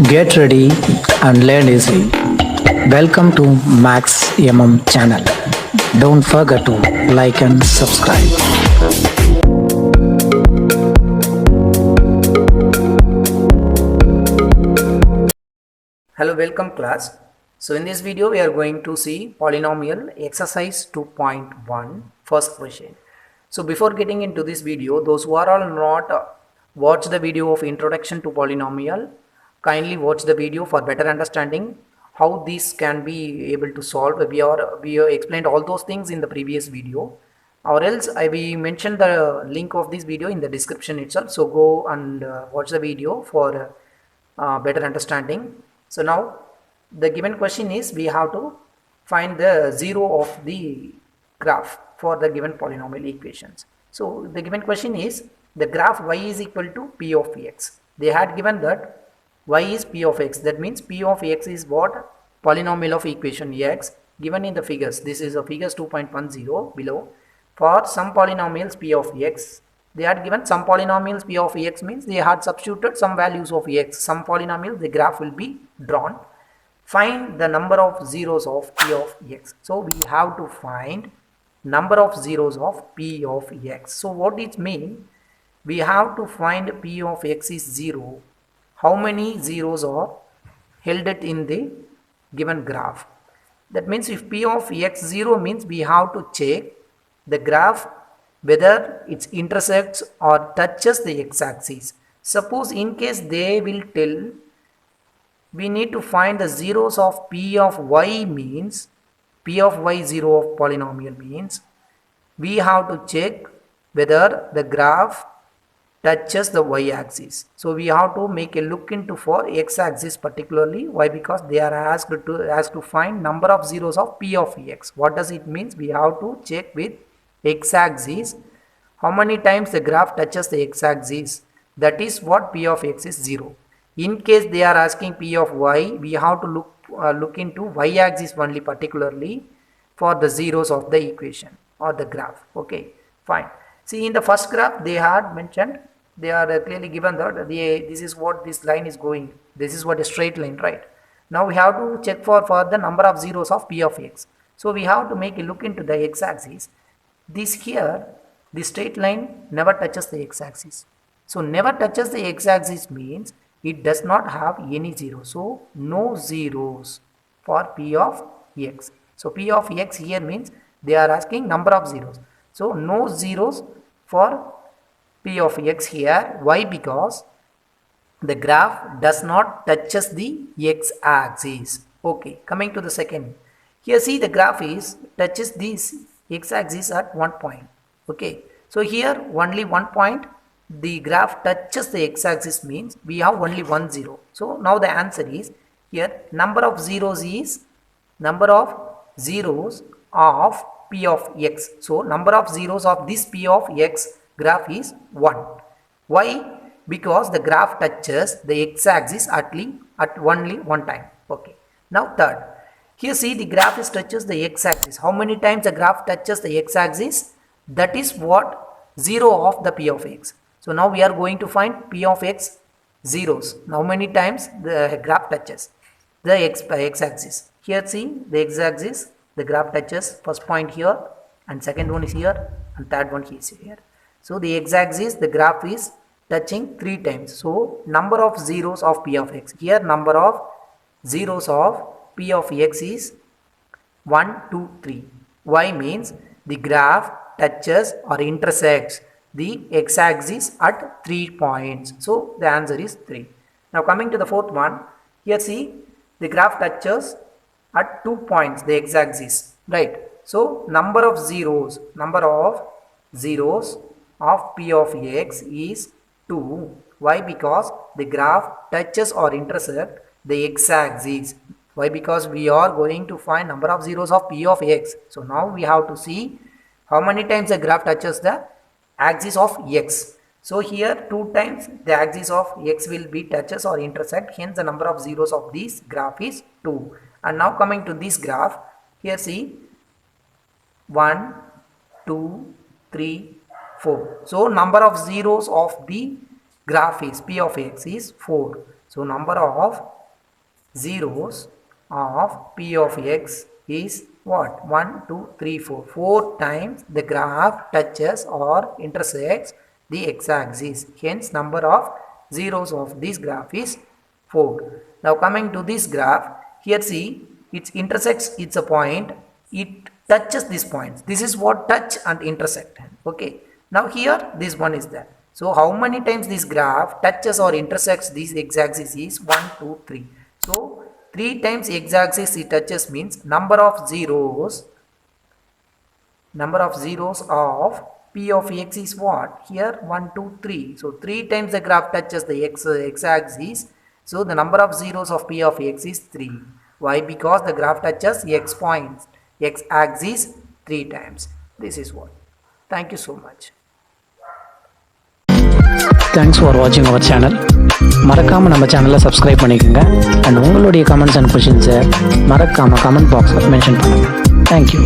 Get ready and learn easy. Welcome to Max channel. Don't forget to like and subscribe. Hello, welcome class. So in this video we are going to see polynomial exercise 2.1 first question. So before getting into this video, those who are all not watch the video of introduction to polynomial, kindly watch the video for better understanding how this can be able to solve. We explained all those things in the previous video, or else we mentioned the link of this video in the description itself. So go and watch the video for better understanding. So now the given question is we have to find the zero of the graph for the given polynomial equations. So the given question is the graph y is equal to p of x. They had given that y is p of x. That means p of x is what? Polynomial of equation x given in the figures. This is a figures 2.10 below. For some polynomials p of x, they had given some polynomials p of x means they had substituted some values of x. Some polynomials the graph will be drawn. Find the number of zeros of p of x. So we have to find number of zeros of p of x. So what it means? We have to find p of x is 0. How many zeros are held it in the given graph? That means if p of x 0 means we have to check the graph whether it intersects or touches the x-axis. Suppose in case they will tell we need to find the zeros of p of y means p of y 0 of polynomial means we have to check whether the graph touches the y-axis. So we have to make a look into for x-axis particularly. Why? Because they are asked to find number of zeros of p of x. What does it means? We have to check with x-axis how many times the graph touches the x-axis. That is what p of x is 0. In case they are asking p of y, we have to look into y-axis only particularly for the zeros of the equation or the graph. Okay, fine. See, in the first graph they had mentioned, they are clearly given that this is what this line is going. This is what a straight line, right? Now we have to check for the number of zeros of p of x. So we have to make a look into the x-axis. This here, the straight line never touches the x-axis. So never touches the x-axis means it does not have any zero. So no zeros for p of x. So p of x here means they are asking number of zeros. So no zeros for p of x here. Why? Because the graph does not touches the x-axis. Okay, coming to the second. Here see the graph is touches this x-axis at one point. Okay, so here only one point the graph touches the x-axis means we have only one zero. So now the answer is here number of zeros is number of zeros of p of x. So number of zeros of this p of x graph is 1. Why? Because the graph touches the x-axis at only one time. Okay, now third. Here see the graph is touches the x-axis. How many times the graph touches the x-axis? That is what 0 of the p of x. So now we are going to find p of x zeros. How many times the graph touches the x-axis? Here see the x-axis, the graph touches first point here and second one is here and third one is here. So the x-axis the graph is touching 3 times. So number of zeros of p of x. Here number of zeros of p of x is 1, 2, 3. Why? Means the graph touches or intersects the x-axis at 3 points. So the answer is 3. Now coming to the fourth one. Here see the graph touches at 2 points the x-axis, right? So number of zeros of p of x is 2. Why? Because the graph touches or intersects the x-axis. Why? Because we are going to find number of zeros of p of x. So now we have to see how many times the graph touches the axis of x. So here 2 times the axis of x will be touches or intersect. Hence the number of zeros of this graph is 2. And now coming to this graph. Here see 1, 2, 3, 4. So number of zeros of the graph is p of x is 4. So number of zeros of P of X is what? 1, 2, 3, 4. 4 times the graph touches or intersects the x-axis. Hence number of zeros of this graph is 4. Now coming to this graph, here see, it intersects, it's a point, it touches this point. This is what touch and intersect. Okay. Now here this one is there. So how many times this graph touches or intersects this x-axis is 1, 2, 3. So 3 times x-axis it touches means number of zeros of P of X is what? Here 1, 2, 3. So 3 times the graph touches the x-axis. So the number of zeros of P of X is 3. Why? Because the graph touches x-axis 3 times. This is what. Thank you so much. Thanks for வாட்சிங் our channel. மறக்காமல் நம்ம சேனலை subscribe பண்ணிக்கோங்க. And உங்களுடைய comments and கொஷின்ஸை மறக்காமல் comment பாக்ஸில் mention பண்ணுங்கள். Thank you.